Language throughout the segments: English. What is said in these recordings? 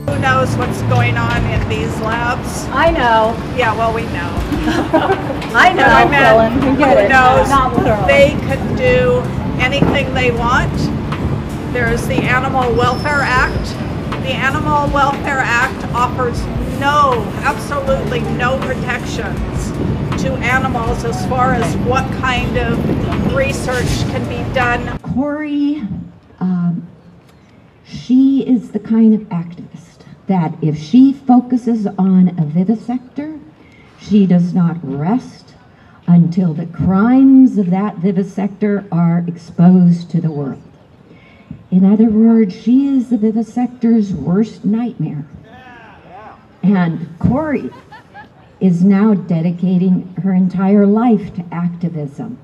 Who knows what's going on in these labs? I know. Yeah, well, we know. I know. I meant, Who knows Not literally. they could do anything they want. There's the Animal Welfare Act. The Animal Welfare Act offers absolutely no protections to animals as far as what kind of research can be done. Cory, she is the kind of activist that if she focuses on a vivisector, she does not rest until the crimes of that vivisector are exposed to the world. In other words, she is the vivisector's worst nightmare. And Cory is now dedicating her entire life to activism.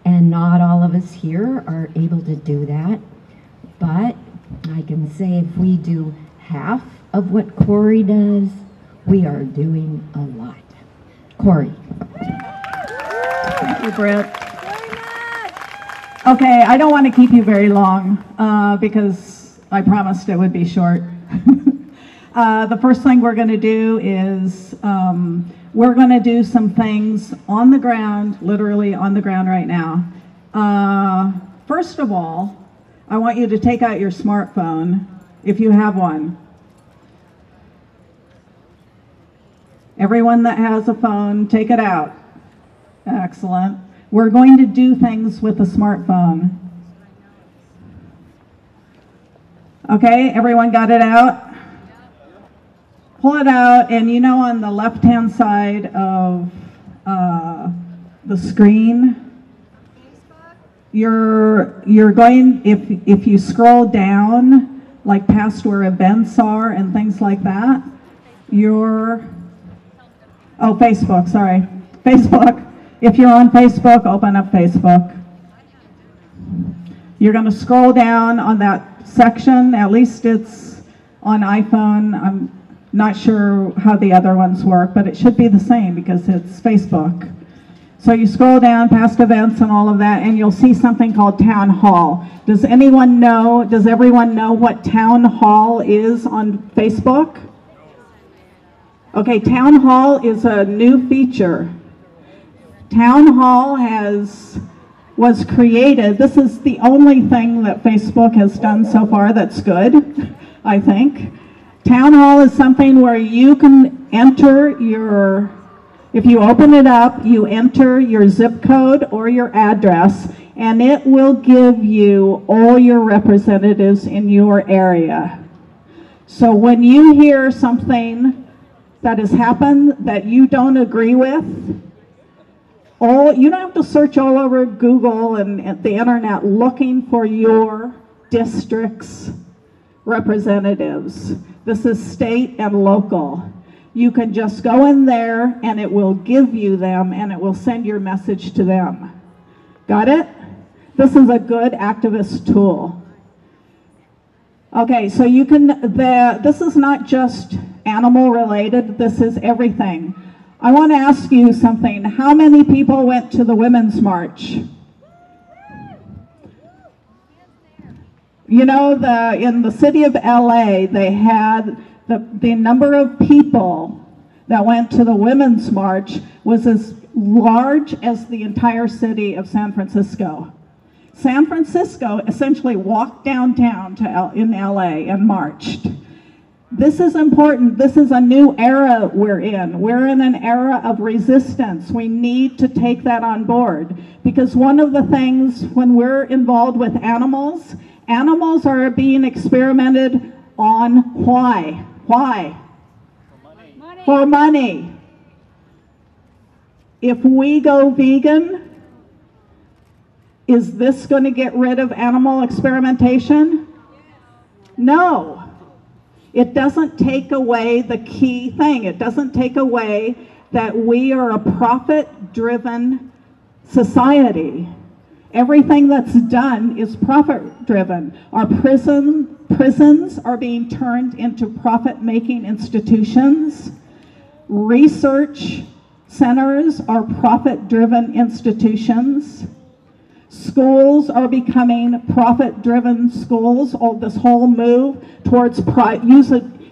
And not all of us here are able to do that. But I can say if we do half of what Cory does, we are doing a lot. Cory. Thank you, Britt. Okay, I don't want to keep you very long because I promised it would be short. The first thing we're going to do is we're going to do some things on the ground, literally on the ground right now. First of all, I want you to take out your smartphone if you have one. Everyone that has a phone, take it out. Excellent. We're going to do things with a smartphone. Okay, everyone got it out? Pull it out, and you know on the left-hand side of the screen, you're going, if you scroll down, like past where events are and things like that, Facebook, sorry. Facebook. If you're on Facebook, open up Facebook. You're going to scroll down on that section. At least it's on iPhone. I'm not sure how the other ones work, but it should be the same because it's Facebook. So you scroll down past events and all of that, and you'll see something called Town Hall. Does everyone know what Town Hall is on Facebook? Okay, Town Hall is a new feature. Town Hall was created. This is the only thing that Facebook has done so far that's good, I think. Town Hall is something where you can enter if you open it up, you enter your zip code or your address, and it will give you all your representatives in your area. So when you hear something that has happened that you don't agree with, you don't have to search all over Google and the internet looking for your district's representatives. This is state and local. You can just go in there and it will give you them and it will send your message to them. Got it? This is a good activist tool. Okay, so this is not just animal related, this is everything. I want to ask you something. How many people went to the Women's March? You know, in the city of LA, they had the number of people that went to the Women's March was as large as the entire city of San Francisco. San Francisco essentially walked downtown in LA and marched. This is important. This is a new era we're in. We're in an era of resistance. We need to take that on board because one of the things when we're involved with animals are being experimented on. Why? Why? Money. For money. If we go vegan, is this going to get rid of animal experimentation? No. It doesn't take away the key thing. It doesn't take away that we are a profit-driven society. Everything that's done is profit-driven. Our prisons are being turned into profit-making institutions. Research centers are profit-driven institutions. Schools are becoming profit-driven schools. This whole move towards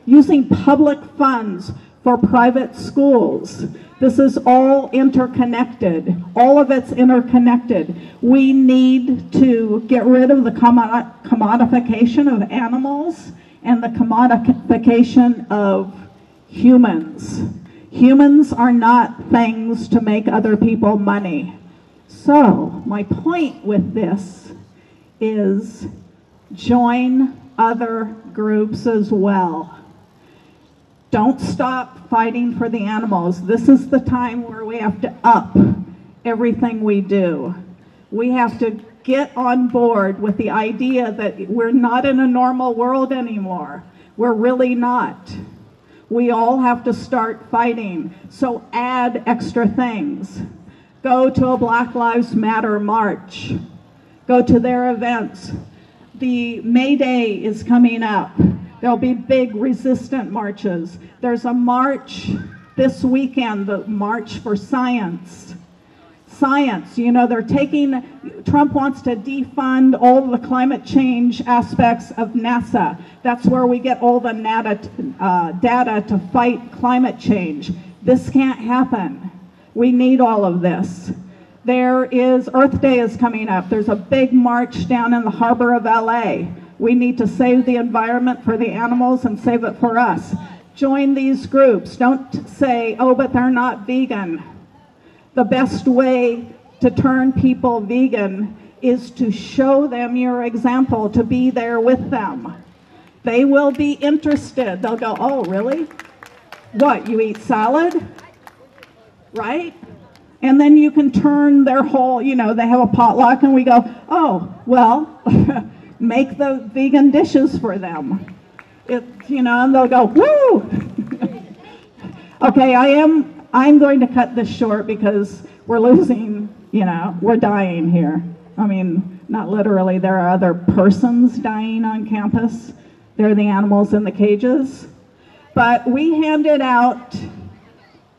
using public funds for private schools. This is all interconnected. All of it's interconnected. We need to get rid of the commodification of animals and the commodification of humans. Humans are not things to make other people money. So, my point with this is join other groups as well. Don't stop fighting for the animals. This is the time where we have to up everything we do. We have to get on board with the idea that we're not in a normal world anymore. We're really not. We all have to start fighting. So add extra things. Go to a Black Lives Matter march. Go to their events. The May Day is coming up. There'll be big resistant marches. There's a march this weekend, the March for Science. Science, you know, Trump wants to defund all the climate change aspects of NASA. That's where we get all the data to fight climate change. This can't happen. We need all of this. Earth Day is coming up. There's a big march down in the harbor of LA. We need to save the environment for the animals and save it for us. Join these groups. Don't say, oh, but they're not vegan. The best way to turn people vegan is to show them your example, to be there with them. They will be interested. They'll go, oh, really? What, you eat salad? Right? And then you can turn their whole, you know, they have a potluck and we go, oh, well, make the vegan dishes for them. And they'll go, woo! Okay, I'm going to cut this short because we're losing, we're dying here. I mean, not literally, there are other persons dying on campus. They're the animals in the cages. But we handed out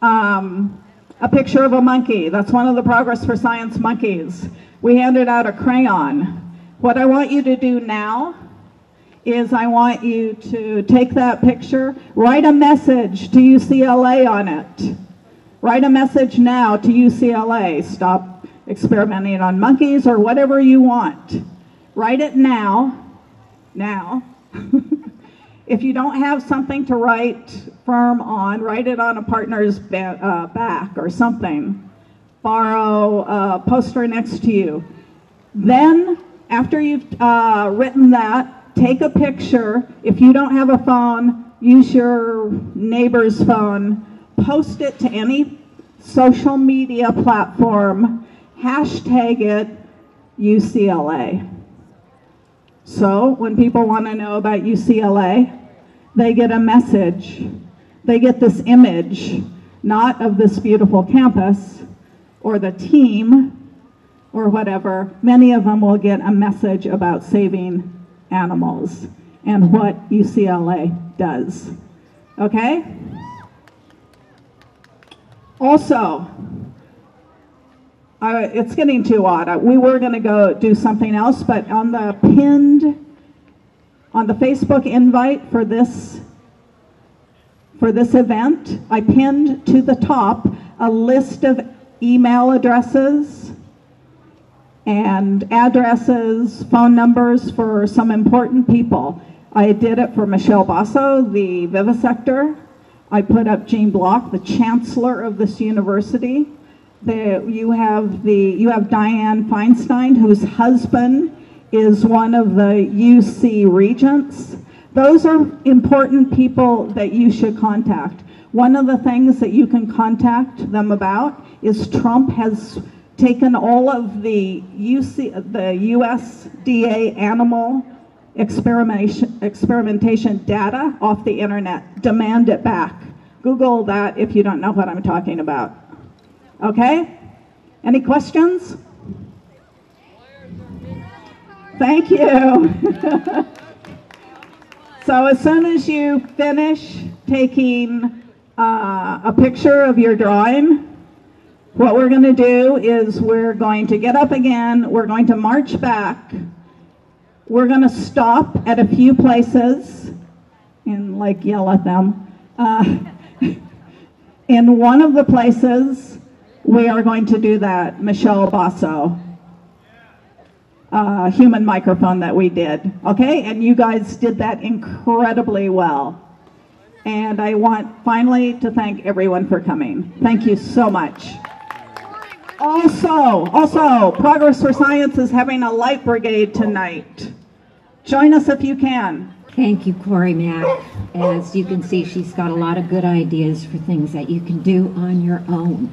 a picture of a monkey. That's one of the Progress for Science monkeys. We handed out a crayon. What I want you to do now is I want you to take that picture, write a message to UCLA on it. Write a message now to UCLA. Stop experimenting on monkeys or whatever you want. Write it now. Now. If you don't have something to write firm on, write it on a partner's back or something. Borrow a poster next to you. Then, after you've written that, take a picture. If you don't have a phone, use your neighbor's phone. Post it to any social media platform. Hashtag it UCLA. So, when people want to know about UCLA, they get a message. They get this image, not of this beautiful campus or the team or whatever. Many of them will get a message about saving animals and what UCLA does. Okay? Also, it's getting too odd. We were going to go do something else, but on the Facebook invite for this event, I pinned to the top a list of email addresses and addresses, phone numbers for some important people. I did it for Michelle Basso, the vivisector. I put up Jean Block, the chancellor of this university. You have Dianne Feinstein, whose husband is one of the UC regents. Those are important people that you should contact. One of the things that you can contact them about is Trump has taken all of the USDA animal experimentation data off the internet. Demand it back. Google that if you don't know what I'm talking about. Okay? Any questions? Thank you. So as soon as you finish taking a picture of your drawing, what we're going to do is we're going to get up again, we're going to march back, we're going to stop at a few places and like yell at them. In one of the places, we are going to do that Michelle Basso human microphone that we did, okay? And you guys did that incredibly well. And I want finally to thank everyone for coming. Thank you so much. Also, Progress for Science is having a light brigade tonight. Join us if you can. Thank you, Cory Mac. As you can see, she's got a lot of good ideas for things that you can do on your own.